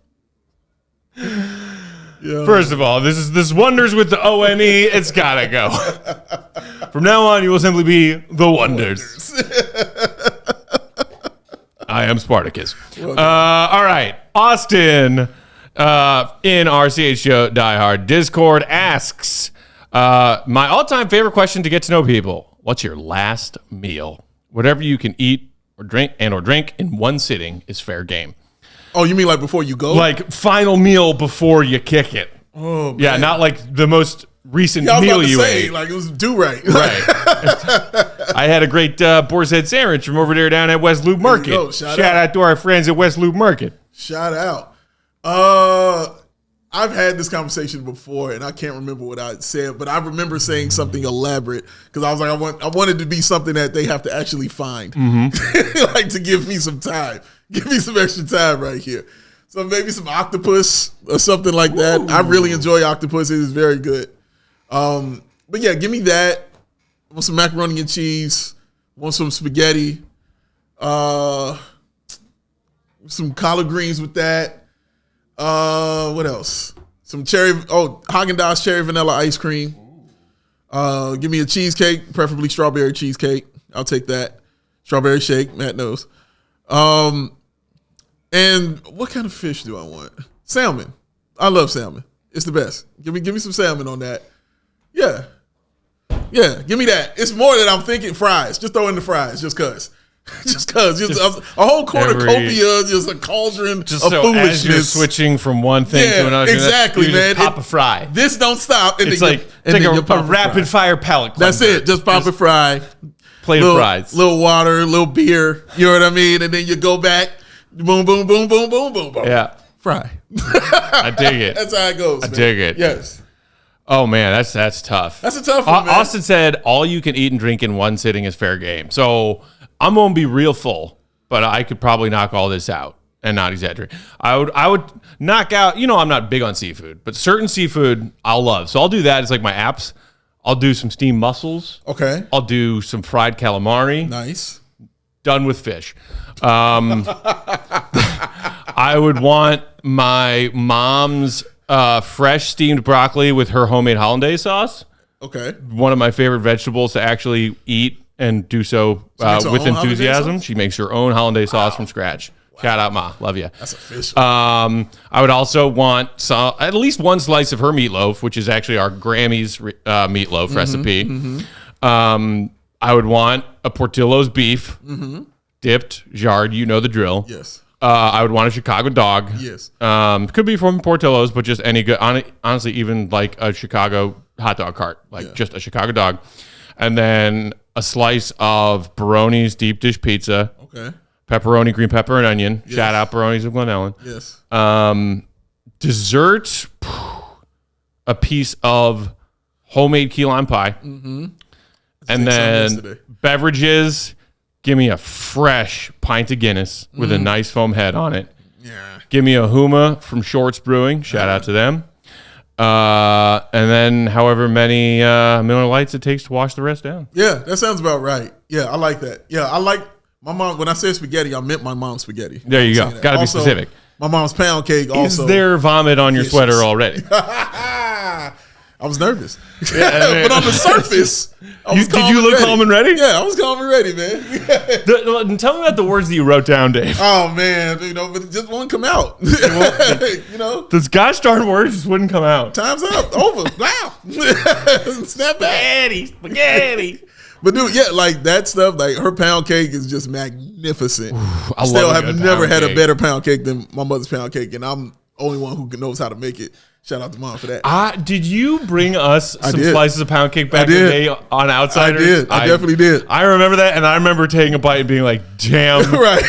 First of all, this Wonders with the ONE. It's gotta go. From now on, you will simply be the Wonders. I am Spartacus. All right, Austin in our CHGO Die Hard Discord asks my all-time favorite question to get to know people: what's your last meal? Whatever you can eat or drink in one sitting is fair game. Oh, you mean like before you go? Like final meal before you kick it. Oh, man. Yeah, not like the most recent I was meal about to you say, ate. like it was do right. Right. I had a great boar's head sandwich from over there down at West Loop Market. There you go. Shout out to our friends at West Loop Market. Shout out. I've had this conversation before, and I can't remember what I said, but I remember saying something elaborate because I was like, I wanted to be something that they have to actually find, like to give me some time, give me some extra time right here. So maybe some octopus or something like that. I really enjoy octopus; it is very good. But yeah, give me that. I want some macaroni and cheese. I want some spaghetti. Some collard greens with that. What else? Some Haagen-Dazs cherry vanilla ice cream. Give me a cheesecake, preferably strawberry cheesecake. I'll take that. Strawberry shake, Matt knows. And what kind of fish do I want? Salmon. I love salmon. It's the best. Give me some salmon on that. Yeah, give me that. It's more that I'm thinking fries. Just throw in the fries, just cause. Just because a whole cornucopia, just a cauldron of foolishness. As you're switting from one thing to another, exactly, man. Just pop a fry. This don't stop. And it's like a rapid fire pellet cleanser. That's it. Just pop a fry. Plate of fries. Little water, little beer. You know what I mean? And then you go back. Boom, boom, boom, boom, boom, boom, boom. Yeah. Fry. I dig it. That's how it goes. I dig it. Yes. Oh man, that's tough. That's a tough one, man. Austin said all you can eat and drink in one sitting is fair game. So I'm gonna be real full, but I could probably knock all this out and not exaggerate. I would knock out. You know, I'm not big on seafood, but certain seafood I'll love. So I'll do that. It's like my apps. I'll do some steamed mussels. Okay. I'll do some fried calamari. Nice. Done with fish. I would want my mom's fresh steamed broccoli with her homemade hollandaise sauce. Okay. One of my favorite vegetables to actually eat and do so with enthusiasm. She makes her own hollandaise sauce from scratch. Wow. Shout out, Ma. Love you. That's official. I would also want at least one slice of her meatloaf, which is actually our Grammy's meatloaf recipe. Mm-hmm. I would want a Portillo's beef, dipped, jarred. You know the drill. Yes. I would want a Chicago dog. Yes. Could be from Portillo's, but just any good. Honestly, even like a Chicago hot dog cart, just a Chicago dog, and then a slice of Baroni's deep dish pizza. Okay. Pepperoni, green pepper, and onion. Yes. Shout out Baroni's of Glen Ellen. Yes. Dessert, a piece of homemade key lime pie. Mm-hmm. And then beverages, give me a fresh pint of Guinness with a nice foam head on it. Yeah. Give me a Huma from Shorts Brewing. Shout out to them. And then however many Miller Lights it takes to wash the rest down. Yeah, that sounds about right. Yeah, I like that. Yeah, I like my mom. When I said spaghetti, I meant my mom's spaghetti. There you go. Got to be specific. My mom's pound cake also. Is there vomit on your sweater already? I was nervous. Yeah, but on the surface, did you look calm and ready? Yeah, I was calm and ready, man. Tell me about the words that you wrote down, Dave. Oh, man. But it just won't come out. Those gosh darn words just wouldn't come out. Time's up. Over. Wow. Snap back. Spaghetti. But dude, yeah, like that stuff, like her pound cake is just magnificent. I still have never had a better pound cake than my mother's pound cake, and I'm the only one who knows how to make it. Shout out to Mom for that. Did you bring us some slices of pound cake back in the day on Outsiders? I did. I definitely did. I remember that, and I remember taking a bite and being like, damn, right.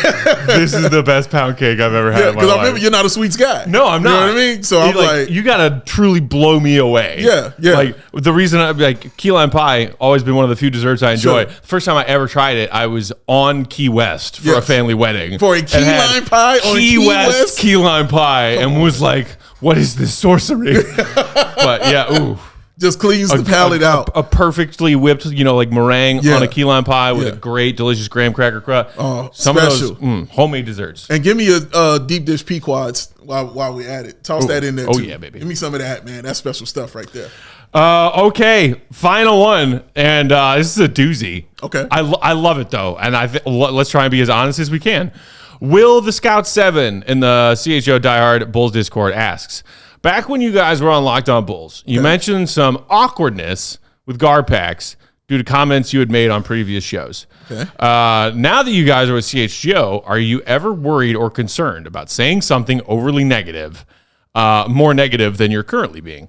This is the best pound cake I've ever had in my life. Because I remember you're not a sweets guy. No, I'm not. You know what I mean? So I'm like, you got to truly blow me away. Yeah. Like, the reason key lime pie, always been one of the few desserts I enjoy. Sure. The first time I ever tried it, I was on Key West for a family wedding. For a key lime pie on Key West? Key lime pie, and was like, what is this sorcery? But yeah, ooh. Just cleans the palate out. A perfectly whipped, like meringue on a key lime pie with a great, delicious graham cracker crust. Oh, some special. Of those homemade desserts. And give me a deep dish Pequods while we at it. Toss that in there, too. Oh, yeah, baby. Give me some of that, man. That's special stuff right there. Okay, final one. And this is a doozy. Okay. I love it, though. And let's try and be as honest as we can. Will the Scout 7 in the CHGO Diehard Bulls Discord asks, back when you guys were on Locked On Bulls, you mentioned some awkwardness with guard packs due to comments you had made on previous shows. Okay. Now that you guys are with CHGO, are you ever worried or concerned about saying something overly negative, more negative than you're currently being,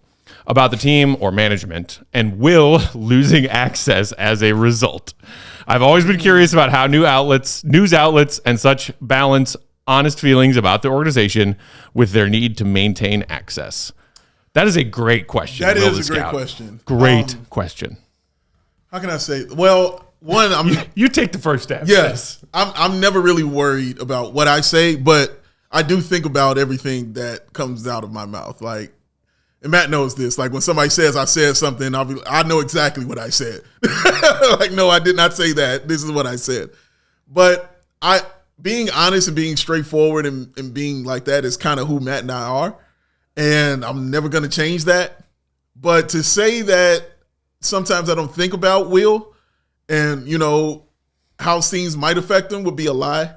about the team or management, and Will losing access as a result? I've always been curious about how news outlets and such balance honest feelings about the organization with their need to maintain access. That is a great question. That is a great question. Great question. How can I say? Well, one, you take the first step. Yes, I'm never really worried about what I say, but I do think about everything that comes out of my mouth. Like, and Matt knows this. Like when somebody says I said something, I know exactly what I said. Like, no, I did not say that. This is what I said. But being honest and being straightforward and being like that is kind of who Matt and I are. And I'm never going to change that. But to say that sometimes I don't think about Will and, how things might affect him would be a lie.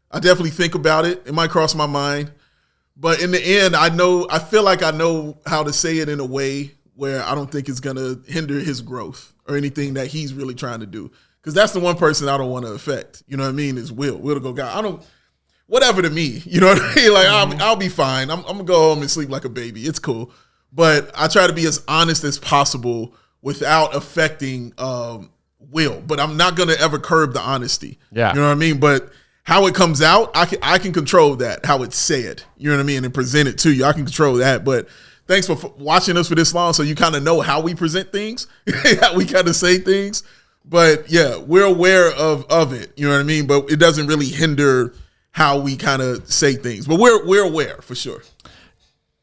I definitely think about it. It might cross my mind. But in the end, I feel like I know how to say it in a way where I don't think it's going to hinder his growth or anything that he's really trying to do. Because that's the one person I don't want to affect. You know what I mean? Is Will. Will to go, guy. I don't, whatever to me. You know what I mean? Like, I'll be fine. I'm going to go home and sleep like a baby. It's cool. But I try to be as honest as possible without affecting Will. But I'm not going to ever curb the honesty. Yeah. You know what I mean? But how it comes out, I can control that, how it's said. You know what I mean? And present it to you. I can control that. But thanks for watching us for this long so you kind of know how we present things, how we kind of say things. But, yeah, we're aware of it. You know what I mean? But it doesn't really hinder how we kind of say things. But we're aware for sure.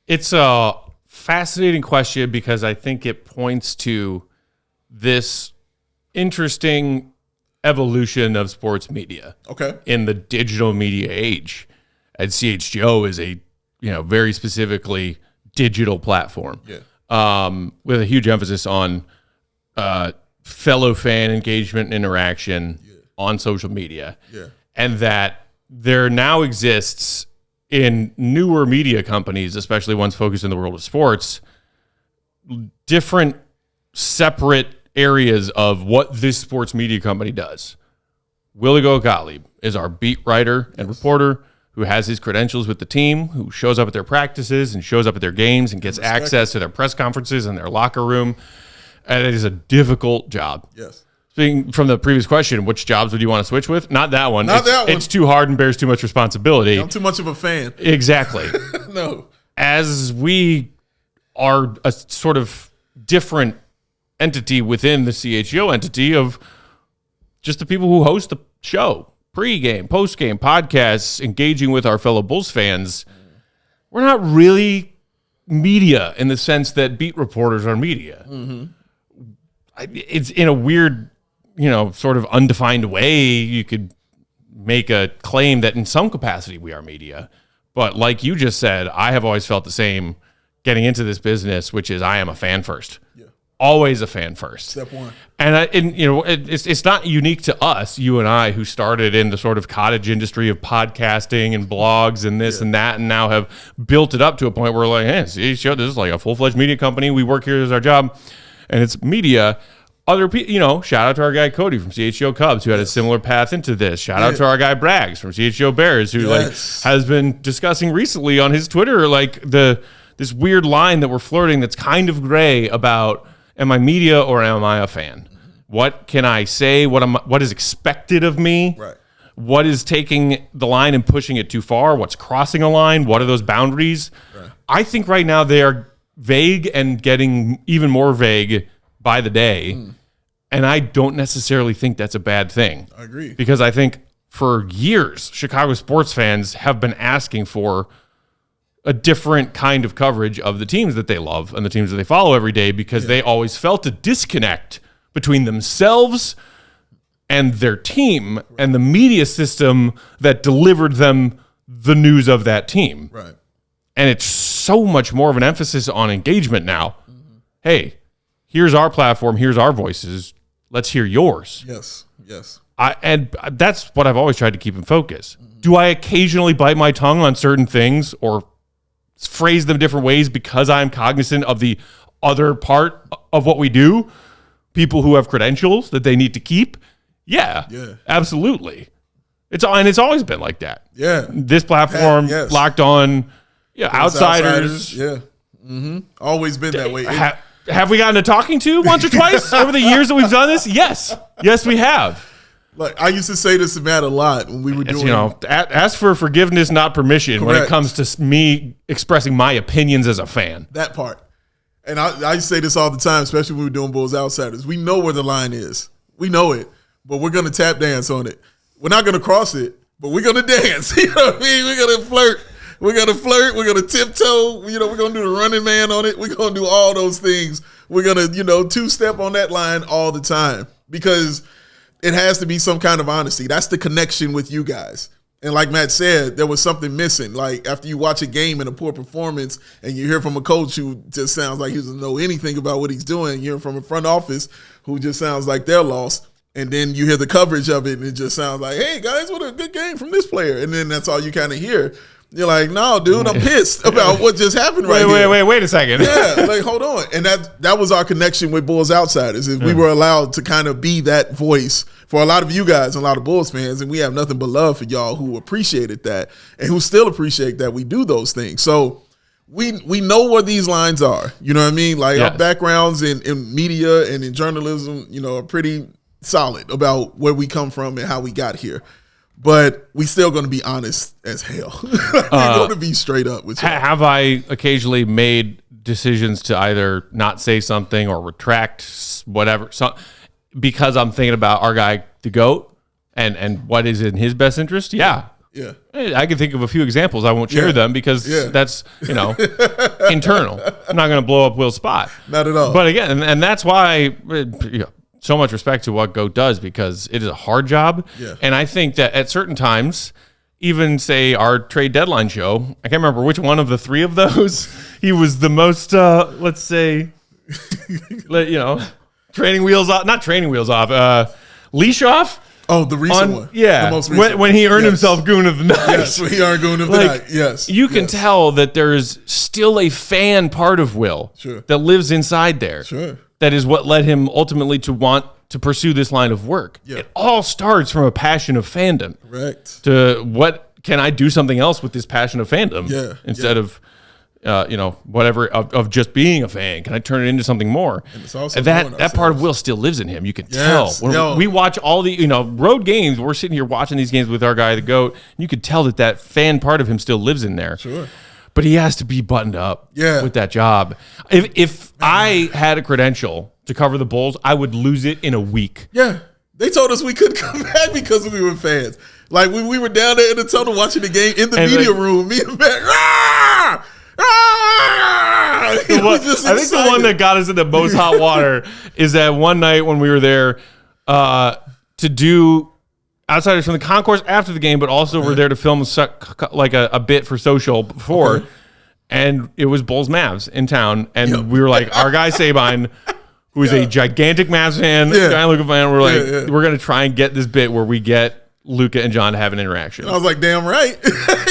It's a fascinating question because I think it points to this interesting evolution of sports media. Okay. In the digital media age. And CHGO is a, very specifically digital platform. Yeah. With a huge emphasis on fellow fan engagement and interaction on social media. Yeah. And that there now exists in newer media companies, especially ones focused in the world of sports, different separate areas of what this sports media company does. Willie Gottlieb is our beat writer and reporter who has his credentials with the team, who shows up at their practices and shows up at their games and gets access to their press conferences and their locker room. And it is a difficult job. Yes. Speaking from the previous question, which jobs would you want to switch with? Not that one. Not that one. It's too hard and bears too much responsibility. I'm too much of a fan. Exactly. No. As we are a sort of different entity within the CHGO entity of just the people who host the show, pre-game, post-game, podcasts, engaging with our fellow Bulls fans, we're not really media in the sense that beat reporters are media. Mm-hmm. It's in a weird, sort of undefined way. You could make a claim that in some capacity we are media. But like you just said, I have always felt the same getting into this business, which is I am a fan first. Yeah. Always a fan first. Step one. And it's not unique to us, you and I, who started in the sort of cottage industry of podcasting and blogs and this and that, and now have built it up to a point where we're like, hey, CHGO, this is like a full-fledged media company. We work here as our job. And it's media. Other people, shout out to our guy Cody from CHGO Cubs who had a similar path into this. Shout out to our guy Braggs from CHGO Bears who has been discussing recently on his Twitter this weird line that we're flirting that's kind of gray about am I media or am I a fan? What can I say? What is expected of me? Right. What is taking the line and pushing it too far? What's crossing a line? What are those boundaries? Right. I think right now they are vague and getting even more vague by the day. And I don't necessarily think that's a bad thing. I agree. Because I think for years, Chicago sports fans have been asking for a different kind of coverage of the teams that they love and the teams that they follow every day because they always felt a disconnect between themselves and their team and the media system that delivered them the news of that team. Right. And it's so much more of an emphasis on engagement now. Mm-hmm. Hey, here's our platform. Here's our voices. Let's hear yours. Yes. Yes. And that's what I've always tried to keep in focus. Mm-hmm. Do I occasionally bite my tongue on certain things or phrase them different ways because I'm cognizant of the other part of what we do? People who have credentials that they need to keep? Yeah. Absolutely. It's always been like that. Yeah. This platform, Locked On, outsiders. Yeah. Mm-hmm. Always been that way. Have we gotten a talking to once or twice over the years that we've done this? Yes. Yes, we have. Like I used to say this to Matt a lot when we were doing. Ask for forgiveness, not permission. Correct. When it comes to me expressing my opinions as a fan. That part. And I say this all the time, especially when we're doing Bulls Outsiders. We know where the line is. We know it, but we're going to tap dance on it. We're not going to cross it, but we're going to dance. You know what I mean? We're going to flirt. We're going to flirt. We're going to tiptoe. We're going to do the running man on it. We're going to do all those things. We're going to, two-step on that line all the time because it has to be some kind of honesty. That's the connection with you guys. And like Matt said, there was something missing. Like after you watch a game and a poor performance and you hear from a coach who just sounds like he doesn't know anything about what he's doing, you hear from a front office who just sounds like they're lost, and then you hear the coverage of it and it just sounds like, hey, guys, what a good game from this player. And then that's all you kind of hear. You're like, no, dude, I'm pissed about what just happened here. Wait a second. Yeah, like, hold on. And that was our connection with Bulls Outsiders. Is we were allowed to kind of be that voice for a lot of you guys and a lot of Bulls fans, and we have nothing but love for y'all who appreciated that and who still appreciate that we do those things. So we know where these lines are. You know what I mean? Like our backgrounds in media and in journalism, you know, are pretty solid about where we come from and how we got here. But we still going to be honest as hell. We're going to be straight up with you. Have I occasionally made decisions to either not say something or retract whatever, because I'm thinking about our guy, the GOAT, and what is in his best interest? Yeah. Yeah. I can think of a few examples. I won't share them because that's, internal. I'm not going to blow up Will's spot. Not at all. But again, and that's why so much respect to what GOAT does, because it is a hard job. Yeah. And I think that at certain times, even say our trade deadline show, I can't remember which one of the three of those, he was the most, let's say, training wheels off, not training wheels off, leash off. Oh, the recent one. Yeah. The most recent when he earned himself Goon of the Night. Yes, when he earned Goon of the Night. Yes. You can tell that there's still a fan part of Will that lives inside there. Sure. That is what led him ultimately to want to pursue this line of work. Yeah. It all starts from a passion of fandom. Correct. To what can I do something else with this passion of fandom? Yeah. Instead of whatever of just being a fan. Can I turn it into something more? And it's also that part of Will still lives in him. You can tell. When we watch all the road games, we're sitting here watching these games with our guy, the GOAT, and you could tell that fan part of him still lives in there. Sure. But he has to be buttoned up with that job. If I had a credential to cover the Bulls, I would lose it in a week. Yeah. They told us we couldn't come back because we were fans. Like when we were down there in the tunnel watching the game in the media room, me and Matt, I think the one that got us in the most hot water is that one night when we were there to do Outsiders from the concourse after the game, but also we're there to film like a bit for social before. Okay. And it was Bulls Mavs in town. And we were like, our guy Sabine, who is a gigantic Mavs fan, giant Luka fan, we're like, we're going to try and get this bit where we get Luka and John to have an interaction. And I was like, damn right.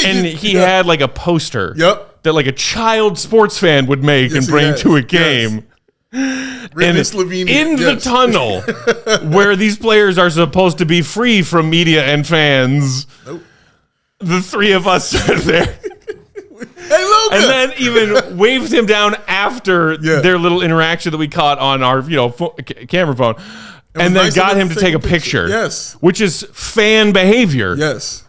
And he had like a poster that like a child sports fan would make and bring to a game. And in the tunnel where these players are supposed to be free from media and fans, the three of us stood there. Hey, Luka! And then even waved him down after their little interaction that we caught on our camera phone, and then got him to take a picture. Yes, which is fan behavior. Yes.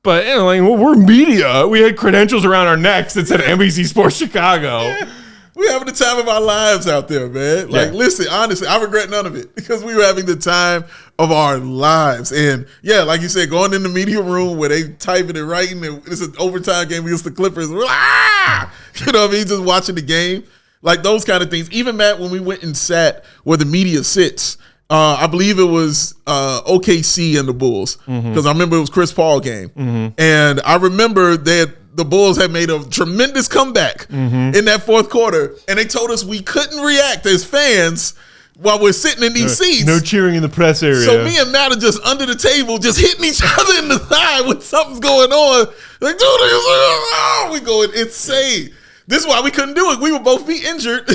But we're media. We had credentials around our necks that said NBC Sports Chicago. Yeah. We're having the time of our lives out there, man. Like, listen, honestly, I regret none of it because we were having the time of our lives. And, like you said, going in the media room where they typing and writing, and it's an overtime game against the Clippers. You know what I mean? Just watching the game. Like, those kind of things. Even, Matt, when we went and sat where the media sits, I believe it was OKC and the Bulls because I remember it was Chris Paul game. And I remember that the Bulls had made a tremendous comeback in that fourth quarter, and they told us we couldn't react as fans while we're sitting in these seats. No cheering in the press area. So me and Matt are just under the table, just hitting each other in the thigh when something's going on. Like, dude, we going insane. This is why we couldn't do it. We would both be injured,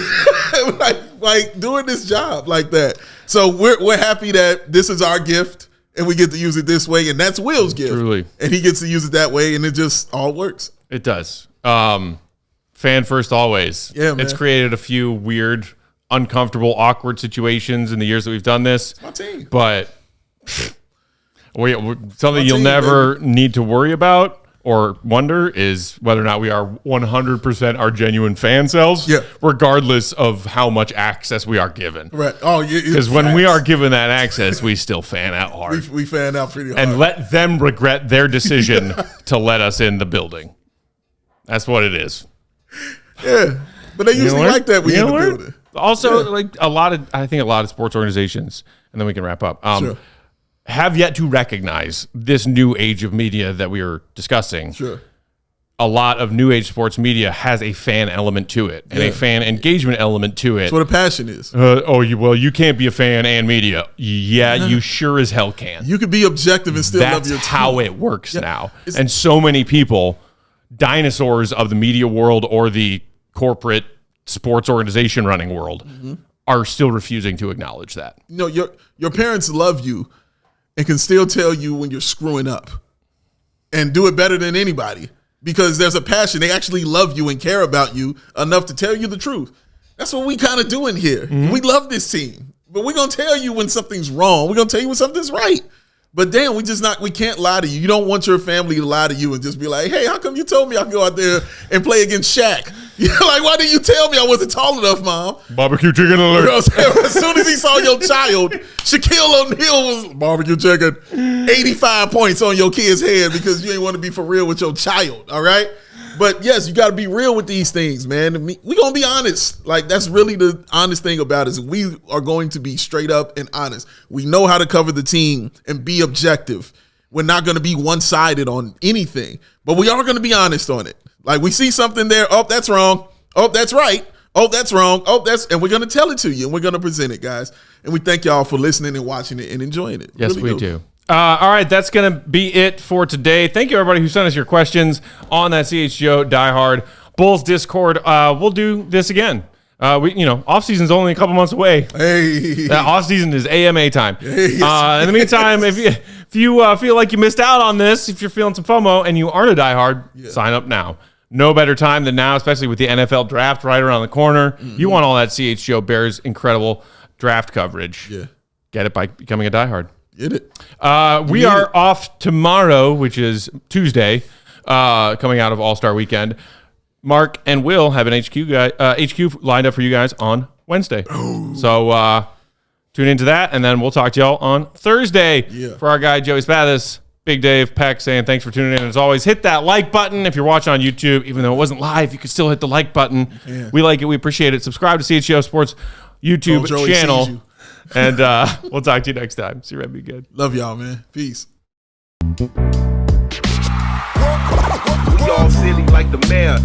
like doing this job like that. So we're happy that this is our gift. And we get to use it this way, and that's Will's gift. Truly. And he gets to use it that way, and it just all works. It does. Fan first always. Yeah, man. It's created a few weird, uncomfortable, awkward situations in the years that we've done this. It's my team. But something you'll never need to worry about or wonder is whether or not we are 100% our genuine fan selves, regardless of how much access we are given. Right. Oh, yeah. Because when we are given that access, we still fan out hard. We fan out pretty hard. And let them regret their decision to let us in the building. That's what it is. Yeah. But they usually like that when you're in the building. Also, I think a lot of sports organizations, and then we can wrap up. Have yet to recognize this new age of media that we are discussing. Sure. A lot of new age sports media has a fan element to it and a fan engagement element to it. That's what a passion is. You can't be a fan and media. Yeah, you sure as hell can. You could be objective and still love your team. That's how it works now. And so many people dinosaurs of the media world or the corporate sports organization running world are still refusing to acknowledge that. You know, your parents love you and can still tell you when you're screwing up and do it better than anybody because there's a passion. They actually love you and care about you enough to tell you the truth. That's what we kind of doing here. We love this team, but we're going to tell you when something's wrong. We're going to tell you when something's right. But damn, we can't lie to you. You don't want your family to lie to you and just be like, hey, how come you told me I could go out there and play against Shaq? You're like, why didn't you tell me I wasn't tall enough, Mom? Barbecue chicken alert. You know what I'm saying? As soon as he saw your child, Shaquille O'Neal was barbecue chicken, 85 points on your kid's head because you ain't want to be for real with your child, all right? But yes, you got to be real with these things, man. We going to be honest. Like, that's really the honest thing about it is we are going to be straight up and honest. We know how to cover the team and be objective. We're not going to be one-sided on anything, but we are going to be honest on it. Like, we see something there. Oh, that's wrong. Oh, that's right. Oh, that's wrong. Oh, and we're going to tell it to you and we're going to present it, guys. And we thank y'all for listening and watching it and enjoying it. Yes, really we do. All right, that's going to be it for today. Thank you, everybody who sent us your questions on that CHGO Die Hard Bulls Discord. We'll do this again. Off-season's only a couple months away. Hey. Off-season is AMA time. Hey. In the meantime, if you feel like you missed out on this, if you're feeling some FOMO and you aren't a diehard, sign up now. No better time than now, especially with the NFL draft right around the corner. You want all that CHGO Bears incredible draft coverage. Yeah. Get it by becoming a diehard. Get it. We are off tomorrow, which is Tuesday, coming out of All-Star Weekend. Mark and Will have an HQ lined up for you guys on Wednesday. Oh. So tune into that, and then we'll talk to y'all on Thursday. Yeah. For our guy, Joey Spathis, Big Dave, Peck saying thanks for tuning in. As always, hit that like button. If you're watching on YouTube, even though it wasn't live, you could still hit the like button. Yeah. We like it. We appreciate it. Subscribe to CHGO Sports YouTube channel. And we'll talk to you next time. See you, Red. Be good. Love y'all, man. Peace. We all silly like the mayor.